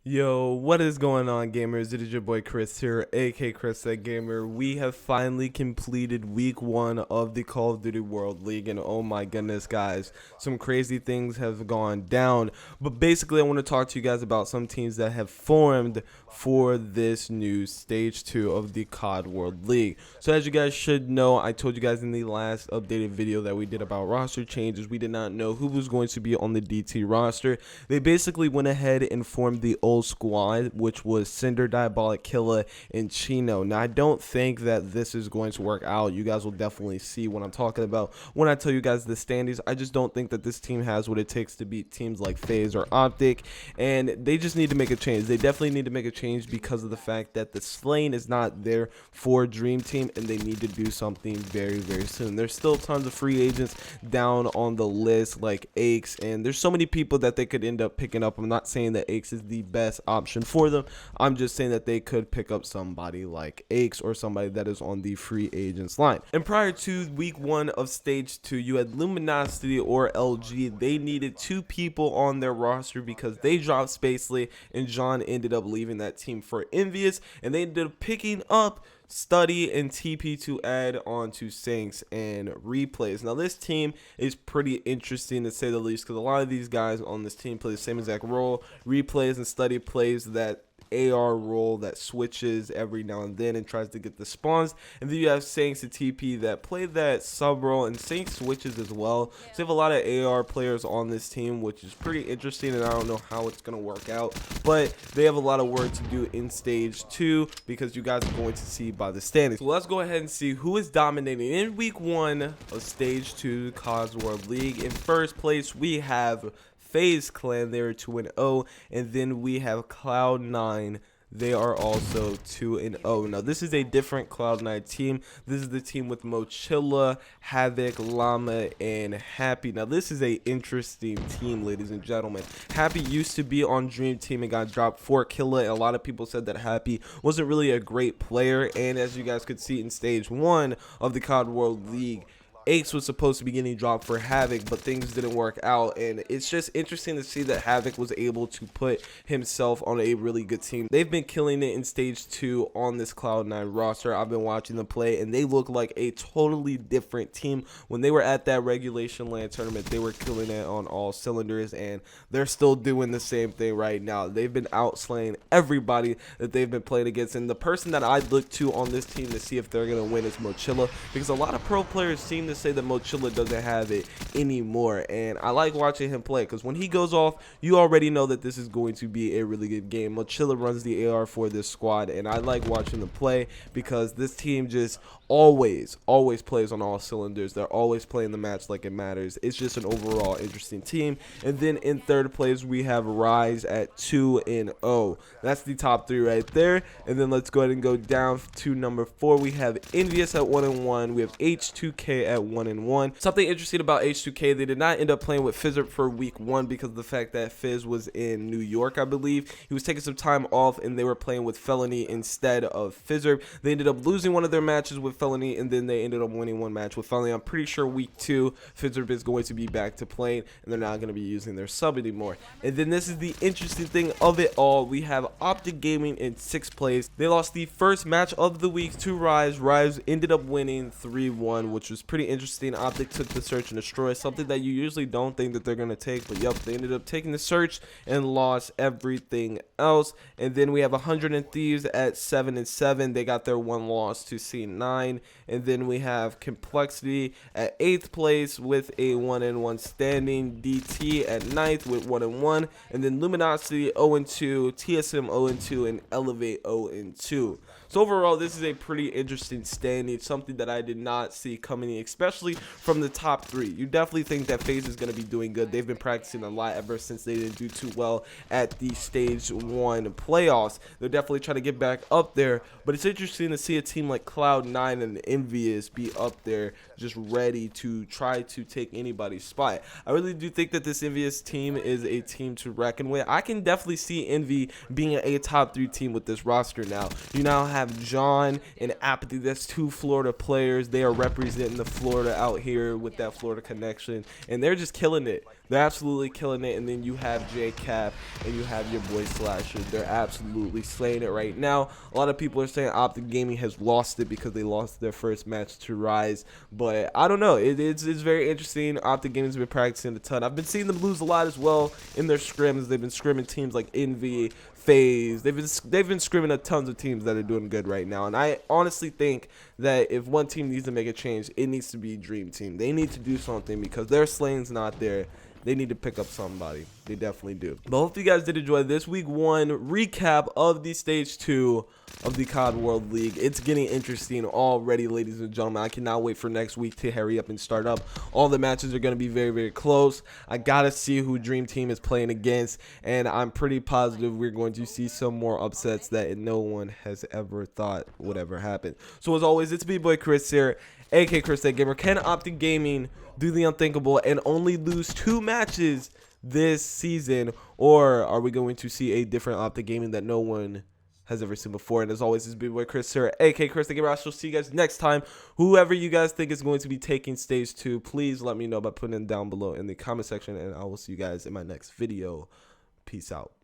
Yo, what is going on, gamers? It is your boy Chris here, aka Chris that Gamer. We have finally completed week 1 of the Call of Duty World League, and oh my goodness, guys, some crazy things have gone down. But basically, I want to talk to you guys about some teams that have formed for this new stage 2 of the COD World League. So as you guys should know, I told you guys in the last updated video that we did about roster changes, we did not know who was going to be on the DT roster. They basically went ahead and formed the old squad, which was Cinder, Diabolic, Killa, and Chino. Now, I don't think that this is going to work out. You guys will definitely see what I'm talking about when I tell you guys the standings. I just don't think that this team has what it takes to beat teams like FaZe or Optic, and they just need to make a change. They definitely need to make a change because of the fact that the Slain is not there for Dream Team, and they need to do something very, very soon. There's still tons of free agents down on the list like Aches, and there's so many people that they could end up picking up. I'm not saying that Aches is the best option for them. I'm just saying that they could pick up somebody like Aches or somebody that is on the free agents line. And prior to week 1 of stage 2, you had Luminosity or LG. They needed 2 people on their roster because they dropped Spacely, and John ended up leaving that team for Envious, and they ended up picking up Study and TP to add on to Saints and Replays. Now, this team is pretty interesting to say the least because a lot of these guys on this team play the same exact role. Replays and Study plays that AR role that switches every now and then and tries to get the spawns, and then you have Saints and TP that play that sub role, and Saints switches as well. So you have a lot of AR players on this team, which is pretty interesting, and I don't know how it's going to work out, but they have a lot of work to do in stage 2 because you guys are going to see by the standings. So let's go ahead and see who is dominating in week 1 of stage 2 COD's World League. In first place we have FaZe Clan, they are 2-0, and then we have Cloud9. They are also 2-0. Now, this is a different Cloud9 team. This is the team with Mochilla, Havoc, Llama, and Happy. Now, this is a interesting team, ladies and gentlemen. Happy used to be on Dream Team and got dropped for Killa, and a lot of people said that Happy wasn't really a great player. And as you guys could see in stage 1 of the COD World League, Aches was supposed to be getting dropped for Havoc, but things didn't work out, and it's just interesting to see that Havoc was able to put himself on a really good team. They've been killing it in stage 2 on this Cloud9 roster. I've been watching them play, and they look like a totally different team. When they were at that regulation land tournament, they were killing it on all cylinders, and they're still doing the same thing right now. They've been outslaying everybody that they've been playing against, and the person that I look to on this team to see if they're going to win is Mochilla, because a lot of pro players seem to say that Mochilla doesn't have it anymore, and I like watching him play because when he goes off, you already know that this is going to be a really good game. Mochilla runs the AR for this squad, and I like watching them play because this team just always plays on all cylinders. They're always playing the match like it matters. It's just an overall interesting team. And then in third place we have Rise at 2-0. That's the top 3 right there. And then let's go ahead and go down to number 4. We have Envious at 1-1. We have H2K at 1-1. Something interesting about H2K, they did not end up playing with Fizzard for week 1 because of the fact that Fizz was in New York, I believe. He was taking some time off, and they were playing with Felony instead of Fizzard. They ended up losing one of their matches with Felony, and then they ended up winning one match with Felony. I'm pretty sure week 2 Fizzard is going to be back to playing, and they're not going to be using their sub anymore. And then this is the interesting thing of it all. We have Optic Gaming in 6th place. They lost the first match of the week to Rise. Rise ended up winning 3-1, which was pretty interesting. Optic took the search and destroy, something that you usually don't think that they're going to take, but yep, they ended up taking the search and lost everything else. And then we have 100 and Thieves at 7-7. They got their one loss to C9. And then we have Complexity at 8th place with a 1-1 standing. DT at 9th with 1-1. And then Luminosity 0-2, TSM 0-2, and Elevate 0-2. So overall, this is a pretty interesting standing, something that I did not see coming in, especially from the top 3. You definitely think that FaZe is going to be doing good. They've been practicing a lot ever since they didn't do too well at the stage 1 playoffs. They're definitely trying to get back up there, but it's interesting to see a team like Cloud9 and Envious be up there just ready to try to take anybody's spot. I really do think that this Envious team is a team to reckon with. I can definitely see Envy being a top 3 team with this roster now. You now have John and Apathy. That's 2 Florida players. They are representing the Florida out here with that Florida connection, and they're just killing it. They're absolutely killing it. And then you have J-Cap and you have your boy Slasher. They're absolutely slaying it right now. A lot of people are saying Optic Gaming has lost it because they lost their first match to Rise. But I don't know. It's very interesting. Optic Gaming's been practicing a ton. I've been seeing them lose a lot as well in their scrims. They've been scrimming teams like Envy, FaZe. They've been scrimming a tons of teams that are doing good right now. And I honestly think that if one team needs to make a change, it needs to be Dream Team. They need to do something because their slaying's not there. They need to pick up somebody. They definitely do. But hope you guys did enjoy this week 1 recap of the stage 2 of the COD World League. It's getting interesting already, ladies and gentlemen. I cannot wait for next week to hurry up and start up. All the matches are going to be very, very close. I got to see who Dream Team is playing against, and I'm pretty positive we're going to see some more upsets that no one has ever thought would ever happen. So as always, it's B-Boy Chris here, aka Chris That Gamer. Can Optic Gaming do the unthinkable and only lose 2 matches this season, or are we going to see a different Optic Gaming that no one has ever seen before? And as always, this is Big Boy Chris here, aka Chris the Gamer. I shall see you guys next time. Whoever you guys think is going to be taking stage 2, please let me know by putting it down below in the comment section, and I will see you guys in my next video. Peace out.